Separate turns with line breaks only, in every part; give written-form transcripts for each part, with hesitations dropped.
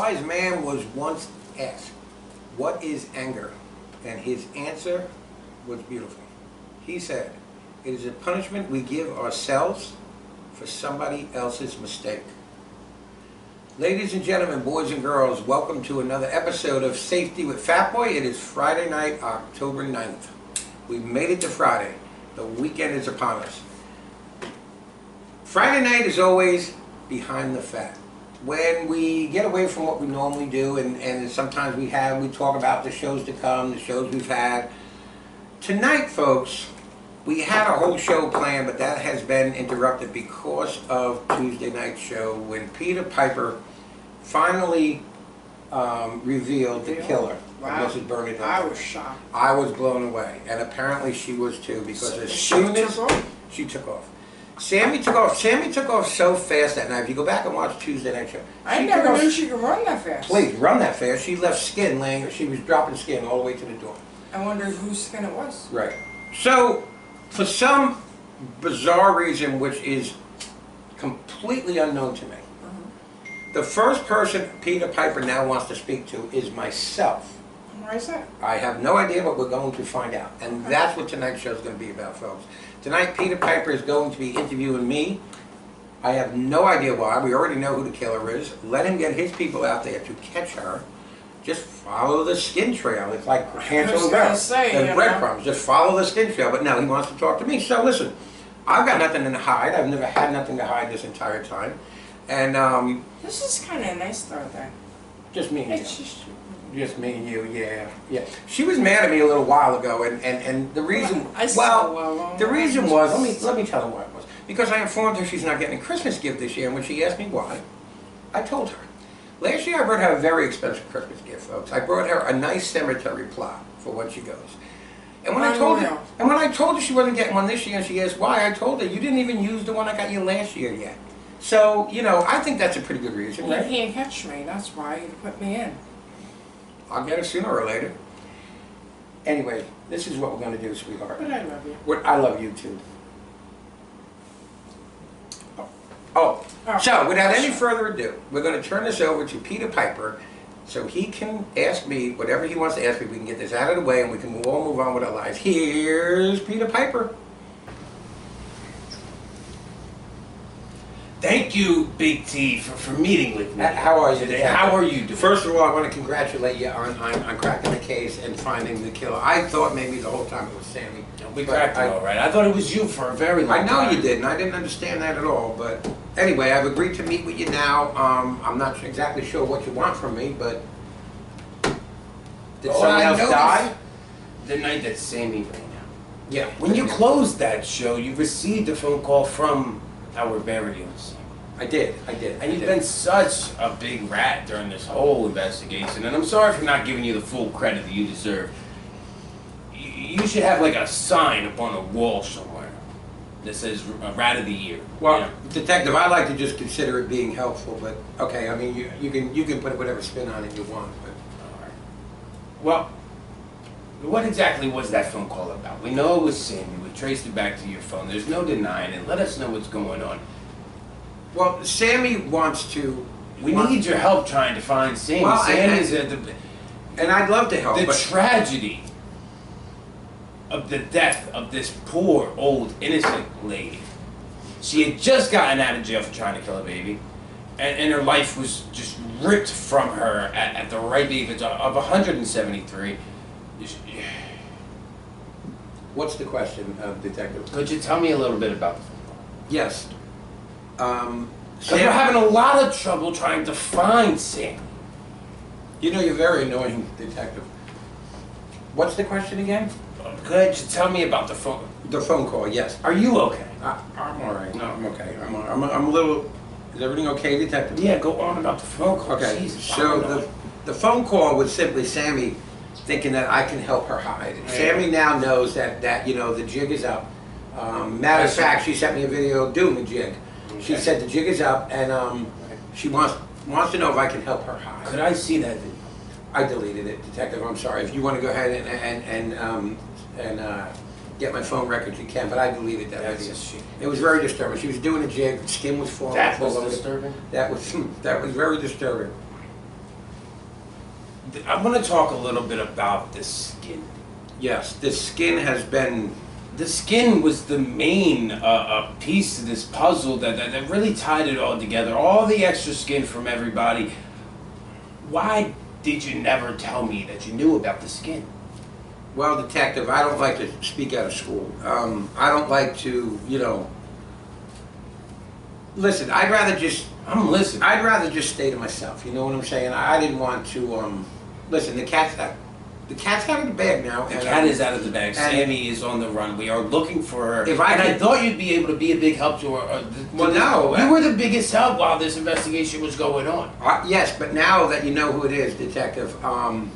wise man was once asked, "What is anger?" And his answer was beautiful. He said, "It is a punishment we give ourselves for somebody else's mistake." Ladies and gentlemen, boys and girls, welcome to another episode of Safety with Fat Boy. It is Friday night, October 9th. We've made it to Friday. The weekend is upon us. Friday night is always behind the fat. When we get away from what we normally do, and sometimes we talk about the shows to come, the shows we've had. Tonight, folks, we had a whole show planned, but that has been interrupted because of Tuesday night's show when Peter Piper finally revealed the killer of Mrs. Bernadette.
I was shocked.
I was blown away, and apparently she was too, because as soon as she took off. Sammy took off so fast that night. If you go back and watch Tuesday night show,
I never knew she could run that fast.
Please, run that fast. She left skin laying, she was dropping skin all the way to the door.
I wondered whose skin it was.
Right. So, for some bizarre reason which is completely unknown to me, the first person Peter Piper now wants to speak to is myself.
Why is that?
I have no idea, but we're going to find out. And that's what tonight's show is going to be about, folks. Tonight, Peter Piper is going to be interviewing me. I have no idea why. We already know who the killer is. Let him get his people out there to catch her. Just follow the skin trail. It's like Hansel and Gretel. The breadcrumbs. Just follow the skin trail. But no, he wants to talk to me. So listen, I've got nothing to hide. I've never had nothing to hide this entire time. And
this is kind of nice though, then.
just me and
It's
you.
just
Just me and you, yeah. She was mad at me a little while ago, and the reason, the reason was, let me tell her why it was. Because I informed her she's not getting a Christmas gift this year, and when she asked me why, I told her. Last year I brought her a very expensive Christmas gift, folks. I brought her a nice cemetery plot for when she goes. And when I told her she wasn't getting one this year, and she asked why, I told her, you didn't even use the one I got you last year yet. So, you know, I think that's a pretty good reason, right?
You can't catch me, that's why you put me in.
I'll get it sooner or later. Anyway, this is what we're going to do, sweetheart.
But I love you.
I love you too. So without any further ado, we're going to turn this over to Peter Piper so he can ask me whatever he wants to ask me. We can get this out of the way and we can all move on with our lives. Here's Peter Piper.
Thank you, Big T, for meeting with me.
How are you
today? How are you doing?
First of all, I want to congratulate you on cracking the case and finding the killer. I thought maybe the whole time it was Sammy.
We cracked it all right. I thought it was you for a very long time.
I know you did, and I didn't understand that at all. But anyway, I've agreed to meet with you now. I'm not exactly sure what you want from me, but did someone else die?
The night that Sammy ran out.
Yeah.
When you closed that show, you received a phone call from our burials.
I did.
And you've been such a big rat during this whole investigation, and I'm sorry for not giving you the full credit that you deserve. You should have like a sign up on a wall somewhere that says Rat of the Year.
Well,
you know?
Detective, I like to just consider it being helpful, but okay, I mean, you can put whatever spin on it you want, but...
All right. Well, what exactly was that phone call about? We know it was Sammy. We traced it back to your phone. There's no denying it. Let us know what's going on.
Well, Sammy wants to...
We need your help trying to find Sammy.
Well,
Sammy's
and I'd love to help,
the
but...
tragedy of the death of this poor, old, innocent lady. She had just gotten out of jail for trying to kill a baby, and her life was just ripped from her at the ripe age of 173.
What's the question, Detective?
Could you tell me a little bit about the phone call?
Yes.
Because we're having a lot of trouble trying to find Sammy.
You know, you're very annoying, Detective. What's the question again?
Could you tell me about the phone?
The phone call, yes.
Are you okay?
I'm all right. No, I'm okay. I'm a little... Is everything okay, Detective?
Yeah, go on about the phone call.
Okay,
Jesus,
so the phone call was simply Sammy thinking that I can help her hide.
Yeah.
Sammy now knows that you know, the jig is up. Matter of fact, she sent me a video doing the jig.
Okay.
She said the jig is up, and she wants to know if I can help her hide.
Could I see that video?
I deleted it, Detective. I'm sorry. If you want to go ahead and get my phone records, you can. But I deleted that video. It was very disturbing. She was doing a jig. Skin was falling.
That was disturbing.
That was very disturbing.
I want to talk a little bit about the skin.
Yes, the skin has been.
The skin was the main piece to this puzzle that really tied it all together. All the extra skin from everybody. Why did you never tell me that you knew about the skin?
Well, detective, I don't like to speak out of school. I don't like to, listen, I'd rather just.
I'm listening.
I'd rather just stay to myself. You know what I'm saying? I didn't want to. Listen, the cat's out of the bag now.
The cat is out of the bag. Sammy is on the run. We are looking for her. I thought you'd be able to be a big help to her.
Well, no.
You were the biggest help while this investigation was going on.
Yes, but now that you know who it is, detective, I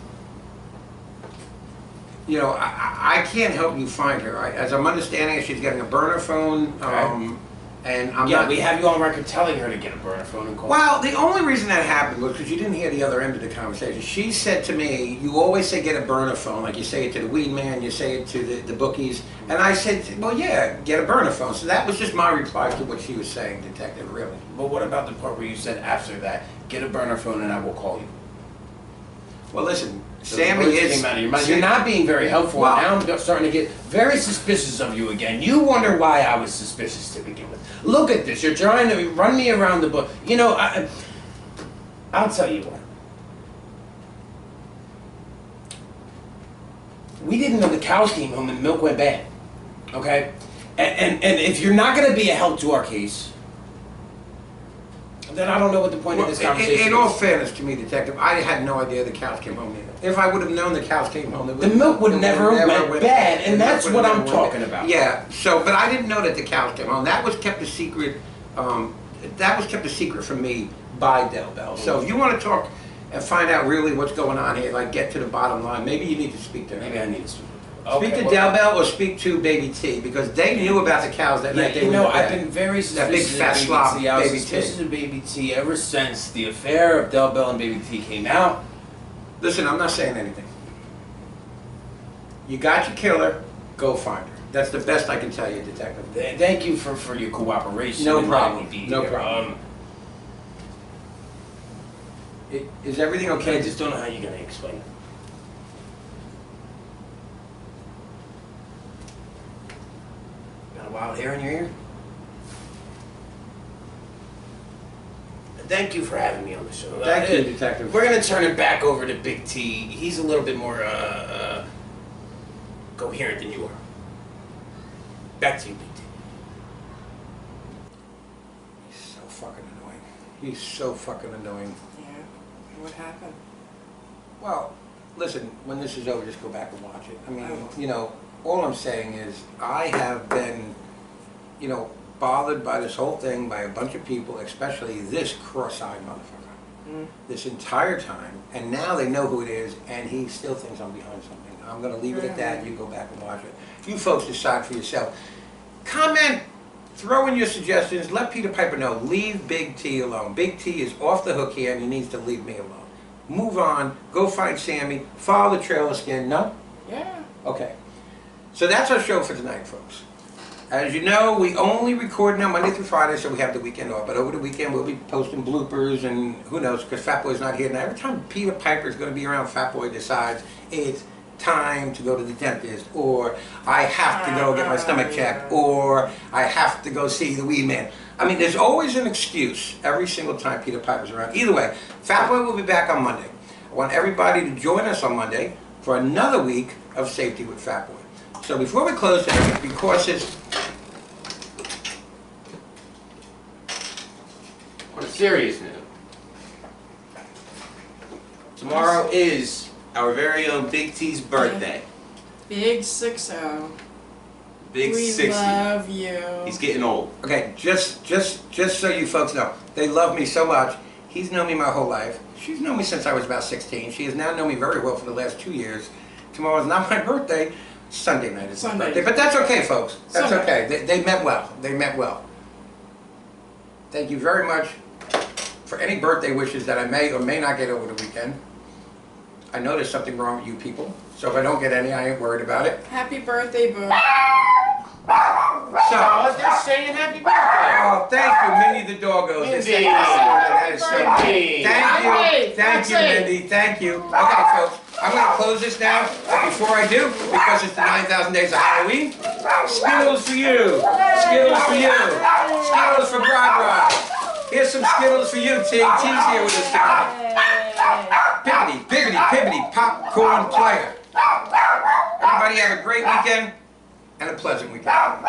can't help you find her. As I'm understanding it, she's getting a burner phone.
Okay.
And I'm
Yeah,
not.
we have you on record telling her to get a burner phone and call.
Well, the only reason that happened was because you didn't hear the other end of the conversation. She said to me, you always say get a burner phone, like you say it to the weed man, you say it to the bookies. And I said, well, yeah, get a burner phone. So that was just my reply to what she was saying, detective, really.
But what about the part where you said after that, get a burner phone and I will call you?
Well, listen,
So
Sammy
the words
is.
came out of your mouth. You're not being very helpful.
Well,
Now I'm starting to get very suspicious of you again. You wonder why I was suspicious to begin with. Look at this. You're trying to run me around the book. I'll tell you what. We didn't know the cows came home and the milk went bad. Okay? And if you're not going to be a help to our case, then I don't know what the point of this conversation
in all
is.
fairness to me, detective, I had no idea the cows came home either. If I would have known the cows came home,
The milk would never went bad, and that's what I'm talking about.
Yeah. So, but I didn't know that the cows came home. That was kept a secret. That was kept a secret from me by Del Bell. So, if you want to talk and find out really what's going on here, like get to the bottom line, maybe you need to speak to her.
Maybe I need to speak.
Speak to Del Bell or speak to Baby T, because they knew about the cows that night.
I've been very
that big
suspicious
fat
of Baby
slob,
T. I was
Baby
suspicious
T.
of Baby T ever since the affair of Del Bell and Baby T came out.
Listen, I'm not saying anything. You got your killer, go find her. That's the best I can tell you, detective.
Thank you for your cooperation.
No
in
problem.
letting me be
No
here.
problem. Is everything okay?
I just don't know how you're going to explain it. Got a wild hair in your ear? Thank you for having me on the show.
Thank you, detective.
We're going to turn it back over to Big T. He's a little bit more coherent than you are. Back to you, Big T.
He's so fucking annoying. He's so fucking annoying.
Yeah. What happened?
Well, listen, when this is over, just go back and watch it. I mean,
Oh.
all I'm saying is I have been, bothered by this whole thing by a bunch of people, especially this cross-eyed motherfucker, this entire time. And now they know who it is, and he still thinks I'm behind something. I'm going to leave it at that. You go back and watch it. You folks decide for yourself. Comment, throw in your suggestions. Let Peter Piper know. Leave Big T alone. Big T is off the hook here, and he needs to leave me alone. Move on. Go find Sammy. Follow the trail of skin. No?
Yeah.
Okay. So that's our show for tonight, folks. As you know, we only record now Monday through Friday, so we have the weekend off. But over the weekend, we'll be posting bloopers and who knows, because Fat Boy's not here. Now, every time Peter Piper's going to be around, Fat Boy decides it's time to go to the dentist, or I have to go get my stomach checked, or I have to go see the weed man. I mean, there's always an excuse every single time Peter Piper's around. Either way, Fat Boy will be back on Monday. I want everybody to join us on Monday for another week of Safety with Fat Boy. So before we close today, because it's...
On a serious note, tomorrow is our very own Big T's birthday.
Big 6-0.
Big
We
60.
love you.
He's getting old.
Okay, just so you folks know, they love me so much. He's known me my whole life. She's known me since I was about 16. She has now known me very well for the last 2 years. Tomorrow's not my birthday. Sunday night is my
Sunday.
birthday. But that's okay, folks. That's
Sunday.
okay. They meant well. They meant well. Thank you very much for any birthday wishes that I may or may not get over the weekend. I know there's something wrong with you people. So if I don't get any, I ain't worried about it.
Happy birthday, boo.
So,
Oh, they're saying happy birthday.
oh, thank you, Mindy the doggos. They said-
Mindy.
That is so
Mindy.
Thank you,
Mindy,
thank you,
Mindy.
Mindy, thank you. Okay, folks, I'm gonna close this now, but before I do, because it's the 9,000 days of Halloween, Skittles for you, Skittles for you, Skittles for Barbara. Here's some Skittles for you, T. T's here with us tonight. Pippity, pippity, pippity, popcorn player. Everybody have a great weekend and a pleasant weekend.